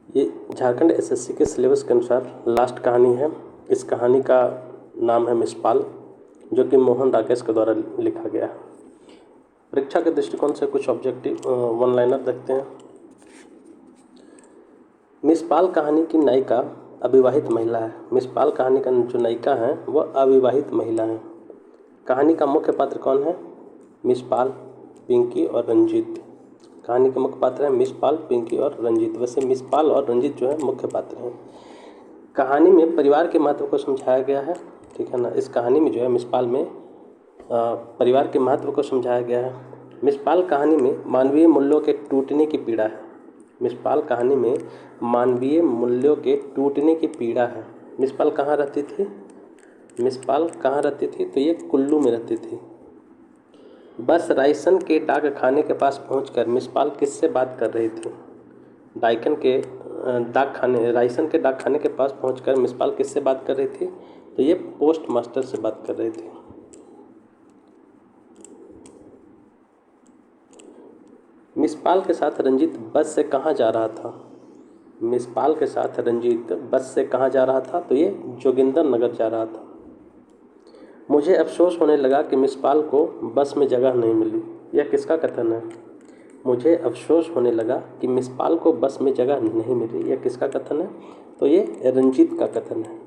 ये झारखंड एसएससी के सिलेबस के अनुसार लास्ट कहानी है। इस कहानी का नाम है मिसपाल, जो कि मोहन राकेश के द्वारा लिखा गया है। परीक्षा के दृष्टिकोण से कुछ ऑब्जेक्टिव वन लाइनर देखते हैं। मिसपाल कहानी की नायिका अविवाहित महिला है। मिसपाल कहानी का जो नायिका है वह अविवाहित महिला है। कहानी का मुख्य पात्र कौन है? मिसपाल, पिंकी और रंजीत। कहानी के मुख्य पात्र हैं मिसपाल, पिंकी और रंजीत। वैसे मिसपाल और रंजीत जो है मुख्य पात्र हैं। कहानी में परिवार के महत्व को समझाया गया है, ठीक है ना। इस कहानी में जो है मिसपाल में परिवार के महत्व को समझाया गया है। मिसपाल कहानी में मानवीय मूल्यों के टूटने की पीड़ा है। मिसपाल कहानी में मानवीय मूल्यों के टूटने की पीड़ा है। मिसपाल कहाँ रहती थी? मिसपाल कहाँ रहती थी? तो ये कुल्लू में रहती थी। बस रायसन के डाक खाने के पास पहुंचकर मिसपाल किससे बात कर रही थी? रायसन के डाक खाने के पास पहुंचकर मिसपाल किससे बात कर रही थी? तो ये पोस्ट मास्टर से बात कर रही थी। मिसपाल के साथ रंजीत बस से कहाँ जा रहा था? मिसपाल के साथ रंजीत बस से कहाँ जा रहा था? तो ये जोगिंदर नगर जा रहा था। मुझे अफसोस होने लगा कि मिसपाल को बस में जगह नहीं मिली। यह किसका कथन है? मुझे अफसोस होने लगा कि मिसपाल को बस में जगह नहीं मिली। यह किसका कथन है? तो ये रंजीत का कथन है।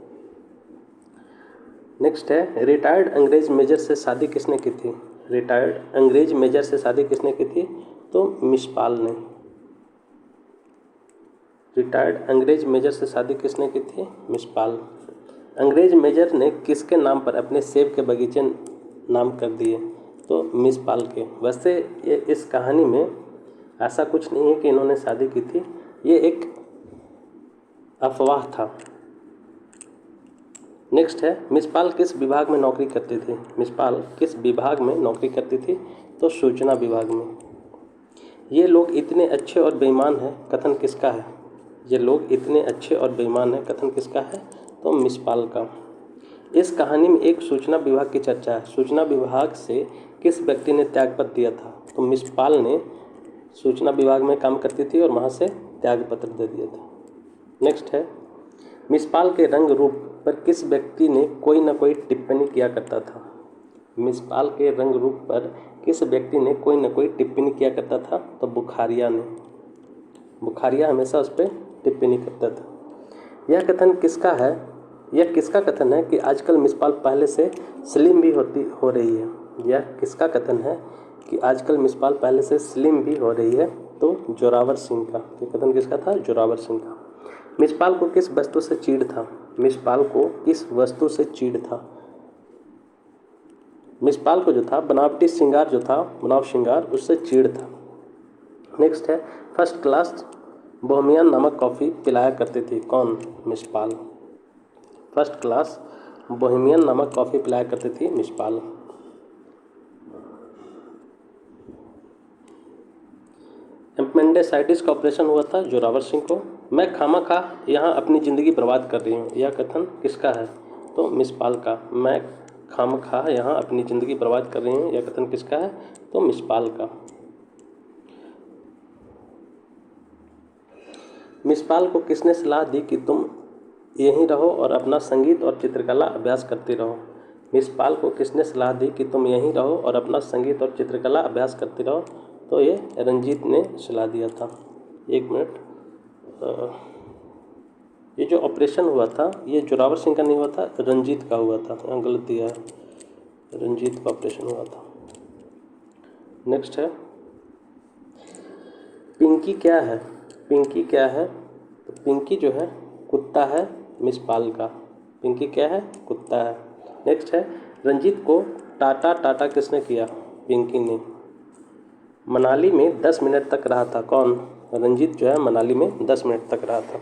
नेक्स्ट है, रिटायर्ड अंग्रेज मेजर से शादी किसने की थी? रिटायर्ड अंग्रेज मेजर से शादी किसने की थी? तो मिसपाल ने। रिटायर्ड अंग्रेज मेजर से शादी किसने की थी? मिसपाल। अंग्रेज मेजर ने किसके नाम पर अपने सेब के बगीचे नाम कर दिए? तो मिसपाल के। वैसे ये इस कहानी में ऐसा कुछ नहीं है कि इन्होंने शादी की थी, ये एक अफवाह था। नेक्स्ट है, मिसपाल किस विभाग में नौकरी करती थी? मिसपाल किस विभाग में नौकरी करती थी? तो सूचना विभाग में। ये लोग इतने अच्छे और बेईमान हैं, कथन किसका है? ये लोग इतने अच्छे और बेईमान हैं, कथन किसका है? तो मिसपाल का। इस कहानी में एक सूचना विभाग की चर्चा है। सूचना विभाग से किस व्यक्ति ने त्यागपत्र दिया था? तो मिसपाल ने सूचना विभाग में काम करती थी और वहाँ से त्यागपत्र दे दिया था। नेक्स्ट है, मिसपाल के रंग रूप पर किस व्यक्ति ने कोई ना कोई टिप्पणी किया करता था? मिसपाल के रंग रूप पर किस व्यक्ति ने कोई ना कोई टिप्पणी किया करता था? तो बुखारिया ने। बुखारिया हमेशा उस पर टिप्पणी करता था। यह कथन किसका है? यह किसका कथन है कि आजकल मिसपाल पहले से स्लिम भी हो रही है? यह किसका कथन है कि आजकल मिसपाल पहले से स्लिम भी हो रही है? तो जोरावर सिंह का। ये कथन किसका था? जोरावर सिंह का। मिसपाल को किस वस्तु से चीड़ था? मिसपाल को किस वस्तु से चीड़ था? मिसपाल को जो था बनावटी श्रृंगार जो था, बनाव श्रृंगार, उससे चीड़ था। नेक्स्ट है, फर्स्ट क्लास बोहेमियन नामक कॉफ़ी पिलाया करती थी कौन? मिसपाल। फर्स्ट क्लास बोहेमियन नामक कॉफ़ी पिलाया करती थी मिसपाल। एपेंडिसाइटिस का ऑपरेशन हुआ था जोरावर सिंह को। मैं खामखा यहाँ अपनी ज़िंदगी बर्बाद कर रही हूँ, यह कथन किसका है? तो मिसपाल का। मैं खामखा यहाँ अपनी ज़िंदगी बर्बाद कर रही हूँ, यह कथन किसका है? तो मिसपाल का। मिसपाल को किसने सलाह दी कि तुम यहीं रहो और अपना संगीत और चित्रकला अभ्यास करती रहो? मिसपाल को किसने सलाह दी कि तुम यहीं रहो और अपना संगीत और चित्रकला अभ्यास करती रहो? तो ये रंजीत ने सलाह दिया था। एक मिनट, ये जो ऑपरेशन हुआ था ये जोरावर सिंह का नहीं हुआ था, रंजीत का हुआ था। यहाँ गलत दिया है, रंजीत का ऑपरेशन हुआ था। नेक्स्ट है, पिंकी क्या है? पिंकी क्या है? तो पिंकी जो है कुत्ता है मिसपाल का। पिंकी क्या है? कुत्ता है। नेक्स्ट है, रंजीत को टाटा टाटा किसने किया? पिंकी ने। मनाली में 10 मिनट तक रहा था कौन? रंजीत जो है मनाली में 10 मिनट तक रहा था।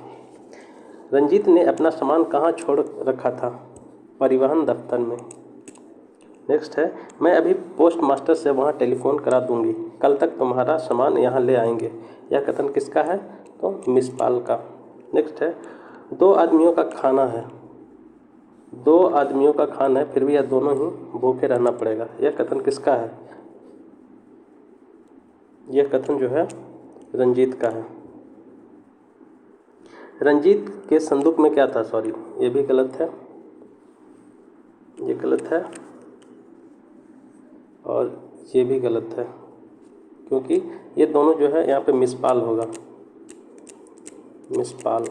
रंजीत ने अपना सामान कहाँ छोड़ रखा था? परिवहन दफ्तर में। नेक्स्ट है, मैं अभी पोस्ट मास्टर से वहाँ टेलीफोन करा दूंगी, कल तक तुम्हारा सामान यहाँ ले आएंगे। यह कथन किसका है? तो मिसपाल का। नेक्स्ट है, 2 आदमियों का खाना है। 2 आदमियों का खाना है, फिर भी यह दोनों ही भूखे रहना पड़ेगा। यह कथन किसका है? यह कथन जो है रंजीत का है। रंजीत के संदूक में क्या था? सॉरी, ये भी गलत है, ये गलत है और ये भी गलत है, क्योंकि ये दोनों जो है यहाँ पे मिसपाल होगा, मिसपाल,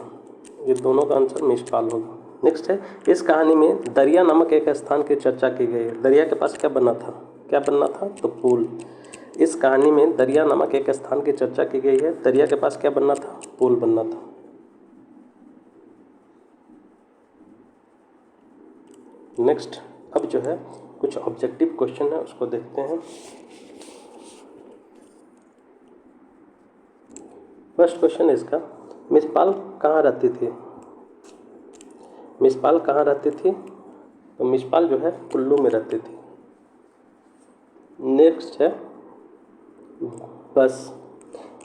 ये दोनों का आंसर मिसपाल होगा। नेक्स्ट है, इस कहानी में दरिया नामक एक स्थान की चर्चा की गई है। दरिया के पास क्या बनना था? क्या बनना था? तो पुल। इस कहानी में दरिया नामक एक स्थान की चर्चा की गई है। दरिया के पास क्या बनना था? पुल बनना था। नेक्स्ट, अब जो है कुछ ऑब्जेक्टिव क्वेश्चन है, उसको देखते हैं। फर्स्ट क्वेश्चन है इसका, मिसपाल कहाँ रहती थी? मिसपाल कहाँ रहती थी? तो मिसपाल जो है कुल्लू में रहती थी। नेक्स्ट है,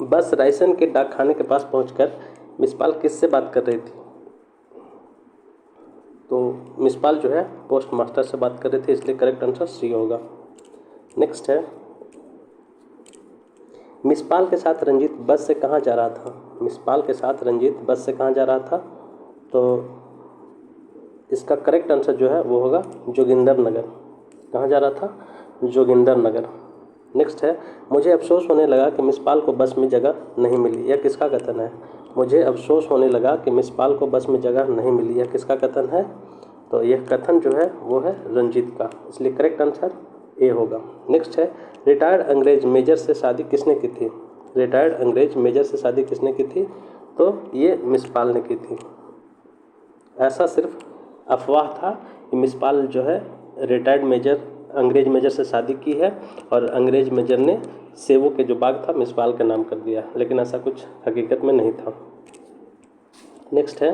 बस रायसन के डाकखाने के पास पहुंचकर मिसपाल किससे बात कर रही थी? तो मिसपाल जो है पोस्ट मास्टर से बात कर रही थी, इसलिए करेक्ट आंसर सी होगा। नेक्स्ट है, मिसपाल के साथ रंजीत बस से कहाँ जा रहा था? मिसपाल के साथ रंजीत बस से कहाँ जा रहा था? तो इसका करेक्ट आंसर जो है वो होगा जोगिंदर नगर। कहाँ जा रहा था? जोगिंदर नगर। नेक्स्ट है, मुझे अफसोस होने लगा कि मिसपाल को बस में जगह नहीं मिली। यह किसका कथन है? मुझे अफसोस होने लगा कि मिसपाल को बस में जगह नहीं मिली। यह किसका कथन है? तो यह कथन जो है वो है रंजीत का, इसलिए करेक्ट आंसर ए होगा। नेक्स्ट है, रिटायर्ड अंग्रेज मेजर से शादी किसने की थी? रिटायर्ड अंग्रेज मेजर से शादी किसने की थी? तो ये मिसपाल ने की थी। ऐसा सिर्फ अफवाह था कि मिसपाल जो है रिटायर्ड मेजर अंग्रेज मेजर से शादी की है और अंग्रेज मेजर ने सेबों के जो बाग था मिसपाल का नाम कर दिया, लेकिन ऐसा कुछ हकीकत में नहीं था। नेक्स्ट है,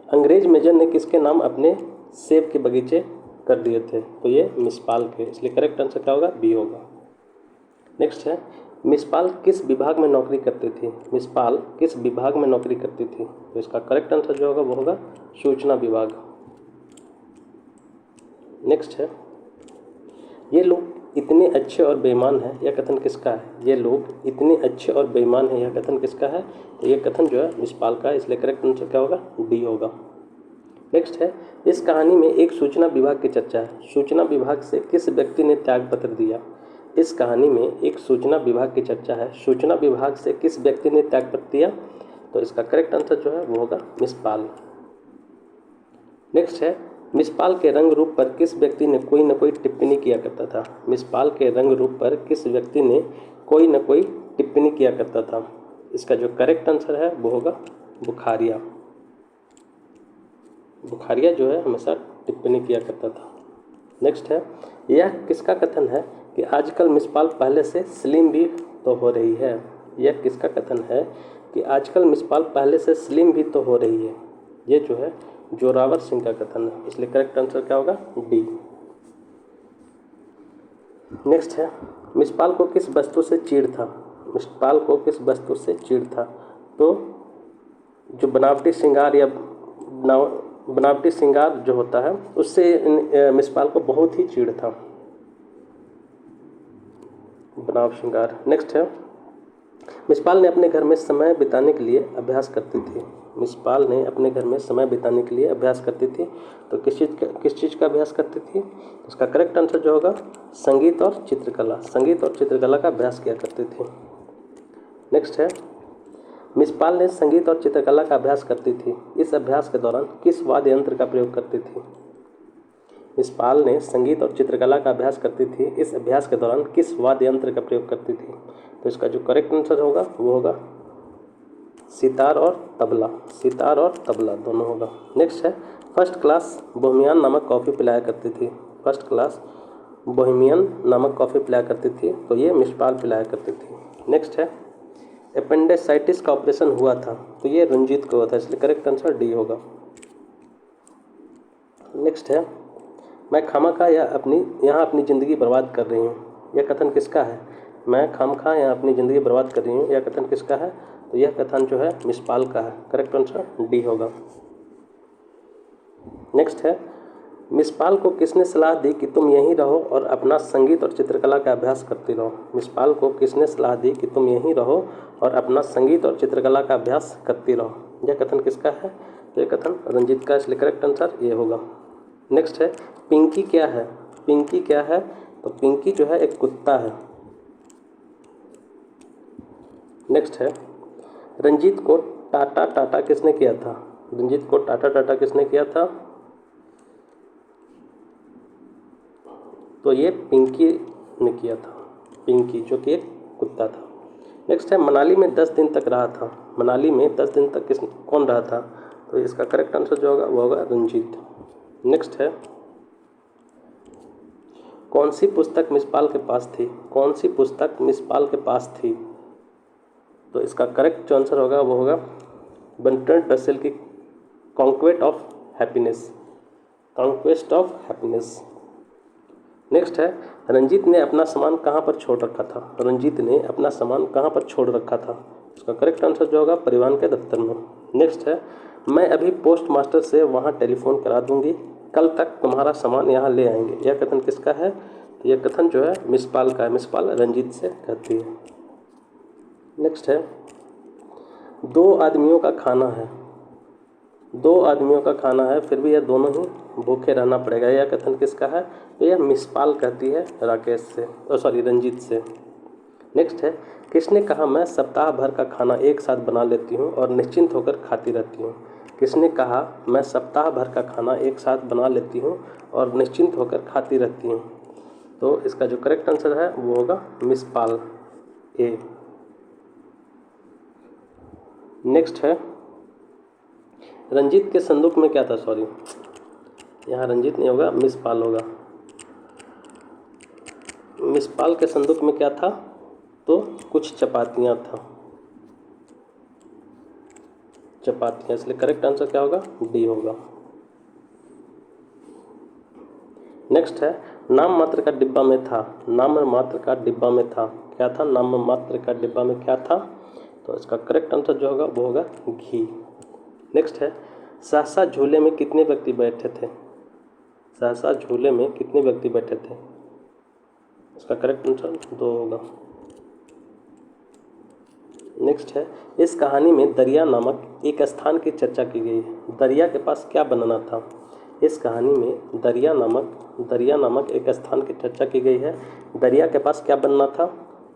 अंग्रेज मेजर ने किसके नाम अपने सेब के बगीचे कर दिए थे? तो ये मिसपाल के, इसलिए करेक्ट आंसर क्या होगा? बी होगा। नेक्स्ट है, मिसपाल किस विभाग में नौकरी करती थी? मिसपाल किस विभाग में नौकरी करती थी? तो इसका करेक्ट आंसर जो होगा वो होगा सूचना विभाग। नेक्स्ट है, ये लोग इतने अच्छे और बेईमान हैं, यह कथन किसका है? ये लोग इतने अच्छे और बेईमान हैं, यह कथन किसका है? तो ये कथन जो है मिसपाल का है, इसलिए करेक्ट आंसर क्या होगा? डी होगा। नेक्स्ट है, इस कहानी में एक सूचना विभाग की चर्चा है। सूचना विभाग से किस व्यक्ति ने त्यागपत्र दिया? इस कहानी में एक सूचना विभाग की चर्चा है। सूचना विभाग से किस व्यक्ति ने त्यागपत्र दिया? तो इसका करेक्ट आंसर जो है वो होगा मिसपाल। नेक्स्ट है, मिसपाल के रंग रूप पर किस व्यक्ति ने कोई न कोई टिप्पणी किया करता था? मिसपाल के रंग रूप पर किस व्यक्ति ने कोई न कोई टिप्पणी किया करता था? इसका जो करेक्ट आंसर है वो होगा बुखारिया। बुखारिया जो है हमेशा टिप्पणी किया करता था। नेक्स्ट है, यह किसका कथन है कि आजकल मिसपाल पहले से स्लिम भी तो हो रही है? यह किसका कथन है कि आजकल मिसपाल पहले से स्लिम भी तो हो रही है? ये जो है जोरावर सिंह का कथन है, इसलिए करेक्ट आंसर क्या होगा? डी। नेक्स्ट है, मिसपाल को किस वस्तु से चीड़ था? मिसपाल को किस वस्तु से चीड़ था? तो जो बनावटी श्रृंगार या बनावटी श्रृंगार जो होता है उससे मिसपाल को बहुत ही चीड़ था, बनावटी श्रृंगार। नेक्स्ट है, मिसपाल ने अपने घर में समय बिताने के लिए अभ्यास करती थी। मिसपाल ने अपने घर में समय बिताने के लिए अभ्यास करती थी, तो किस चीज़ का अभ्यास करती थी? उसका करेक्ट आंसर जो होगा संगीत और चित्रकला। संगीत और चित्रकला का अभ्यास किया करती थी। नेक्स्ट है, मिसपाल ने संगीत और चित्रकला का अभ्यास करती थी, इस अभ्यास के दौरान किस वाद्य यंत्र का प्रयोग करती थी? मिसपाल ने संगीत और चित्रकला का अभ्यास करती थी, इस अभ्यास के दौरान किस वाद्य यंत्र का प्रयोग करती थी? तो इसका जो करेक्ट आंसर होगा वो होगा सितार और तबला। सितार और तबला दोनों होगा। नेक्स्ट है, फर्स्ट क्लास बोहेमियन नामक कॉफ़ी पिलाया करती थी। फर्स्ट क्लास बोहेमियन नामक कॉफ़ी पिलाया करती थी, तो ये मिसपाल पिलाया करती थी। नेक्स्ट है, एपेंडिसाइटिस का ऑपरेशन हुआ था, तो ये रंजीत को हुआ था, इसलिए करेक्ट आंसर डी होगा। नेक्स्ट है, मैं खामखा यहाँ अपनी ज़िंदगी बर्बाद कर रही हूँ, यह कथन किसका है? मैं खामखा यहाँ अपनी ज़िंदगी बर्बाद कर रही हूँ, यह कथन किसका है? तो यह कथन जो है मिसपाल का है, करेक्ट आंसर डी होगा। नेक्स्ट है, मिसपाल को किसने सलाह दी कि तुम यहीं रहो और अपना संगीत और चित्रकला का अभ्यास करती रहो? मिसपाल को किसने सलाह दी कि तुम यहीं रहो और अपना संगीत और चित्रकला का अभ्यास करती रहो? यह कथन किसका है? तो यह कथन रंजीत का, इसलिए करेक्ट आंसर ये होगा। नेक्स्ट है पिंकी क्या है? पिंकी क्या है? तो पिंकी जो है एक कुत्ता है। नेक्स्ट है रंजीत को टाटा टाटा किसने किया था? रंजीत को टाटा टाटा किसने किया था? तो ये पिंकी ने किया था, पिंकी जो कि एक कुत्ता था। नेक्स्ट है मनाली में 10 दिन तक रहा था। मनाली में 10 दिन तक कौन रहा था? तो इसका करेक्ट आंसर जो होगा वो होगा रंजीत। नेक्स्ट है कौन सी पुस्तक मिसपाल के पास थी? कौन सी पुस्तक मिसपाल के पास थी? तो इसका करेक्ट जो आंसर होगा वो होगा बर्ट्रैंड रसेल की conquest of happiness, conquest of happiness. Next है रंजीत ने अपना सामान कहाँ पर छोड़ रखा था? रंजीत ने अपना सामान कहाँ पर छोड़ रखा था? इसका करेक्ट आंसर जो होगा परिवहन के दफ्तर में। नेक्स्ट है मैं अभी पोस्ट मास्टर से वहाँ टेलीफोन करा दूंगी, कल तक तुम्हारा सामान यहाँ ले आएंगे। यह कथन किसका है? तो यह कथन जो है मिसपाल का है, मिसपाल रंजीत से कहती है। नेक्स्ट है 2 आदमियों का खाना है, 2 आदमियों का खाना है फिर भी यह दोनों ही भूखे रहना पड़ेगा। यह कथन किसका है? तो यह मिसपाल कहती है राकेश से, रंजीत से। नेक्स्ट है किसने कहा मैं सप्ताह भर का खाना एक साथ बना लेती हूँ और निश्चिंत होकर खाती रहती हूँ? किसने कहा मैं सप्ताह भर का खाना एक साथ बना लेती हूँ और निश्चिंत होकर खाती रहती हूँ? तो इसका जो करेक्ट आंसर है वो होगा मिसपाल, ए। नेक्स्ट है रंजीत के संदूक में क्या था? सॉरी, यहाँ रंजीत नहीं होगा, मिसपाल होगा। मिसपाल के संदूक में क्या था? तो कुछ चपातियाँ था, चपातियाँ, इसलिए करेक्ट आंसर क्या होगा? डी होगा। नेक्स्ट है नाम मात्र का डिब्बा में था, नाम मात्र का डिब्बा में था, क्या था? नाम मात्र का डिब्बा में क्या था? तो इसका करेक्ट आंसर जो होगा वो होगा घी। नेक्स्ट है सहसा झूले में कितने व्यक्ति बैठे थे? सहसा झूले में कितने व्यक्ति बैठे थे? इसका करेक्ट आंसर 2 होगा। नेक्स्ट है इस कहानी में दरिया नामक एक स्थान की चर्चा की गई है। दरिया के पास क्या बनाना था? इस कहानी में दरिया नामक एक स्थान की चर्चा की गई है। दरिया के पास क्या बनना था?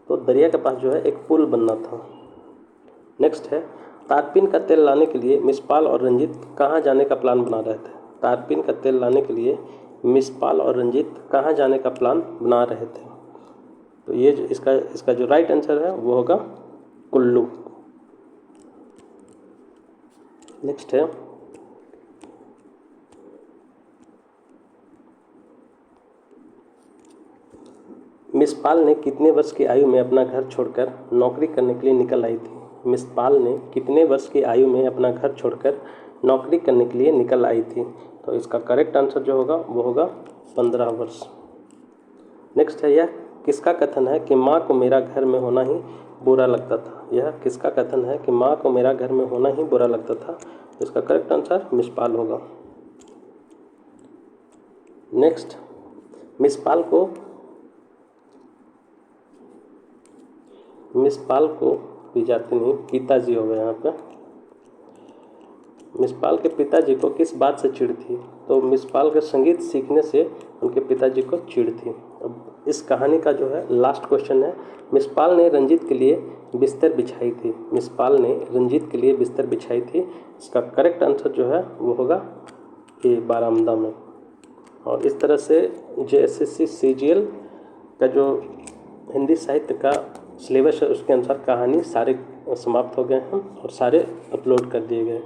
तो दरिया के पास जो है एक पुल बनना था। नेक्स्ट है तारपीन का तेल लाने के लिए मिसपाल और रंजीत कहाँ जाने का प्लान बना रहे थे? तारपीन का तेल लाने के लिए मिसपाल और रंजीत कहाँ जाने का प्लान बना रहे थे? तो ये जो इसका जो राइट आंसर है वो होगा कुल्लू। नेक्स्ट है मिसपाल ने कितने वर्ष की आयु में अपना घर छोड़कर नौकरी करने के लिए निकल आई थी? मिसपाल ने कितने वर्ष की आयु में अपना घर छोड़कर नौकरी करने के लिए निकल आई थी? तो इसका करेक्ट आंसर जो होगा वो होगा 15 वर्ष। नेक्स्ट है यह किसका कथन है कि माँ को मेरा घर में होना ही बुरा लगता था? यह किसका कथन है कि माँ को मेरा घर में होना ही बुरा लगता था? तो इसका करेक्ट आंसर मिसपाल होगा। नेक्स्ट मिसपाल को पिताजी नहीं, पिताजी हो गए यहाँ पे। मिसपाल के पिताजी को किस बात से चिढ़ थी? तो मिसपाल के संगीत सीखने से उनके पिताजी को चिढ़ थी। अब इस कहानी का जो है लास्ट क्वेश्चन है मिसपाल ने रंजीत के लिए बिस्तर बिछाई थी। मिसपाल ने रंजीत के लिए बिस्तर बिछाई थी। इसका करेक्ट आंसर जो है वो होगा ए, बारामदा में। और इस तरह से JSSC CGL का जो हिंदी साहित्य का सिलेबस है उसके अनुसार कहानी सारे समाप्त हो गए हैं और सारे अपलोड कर दिए गए।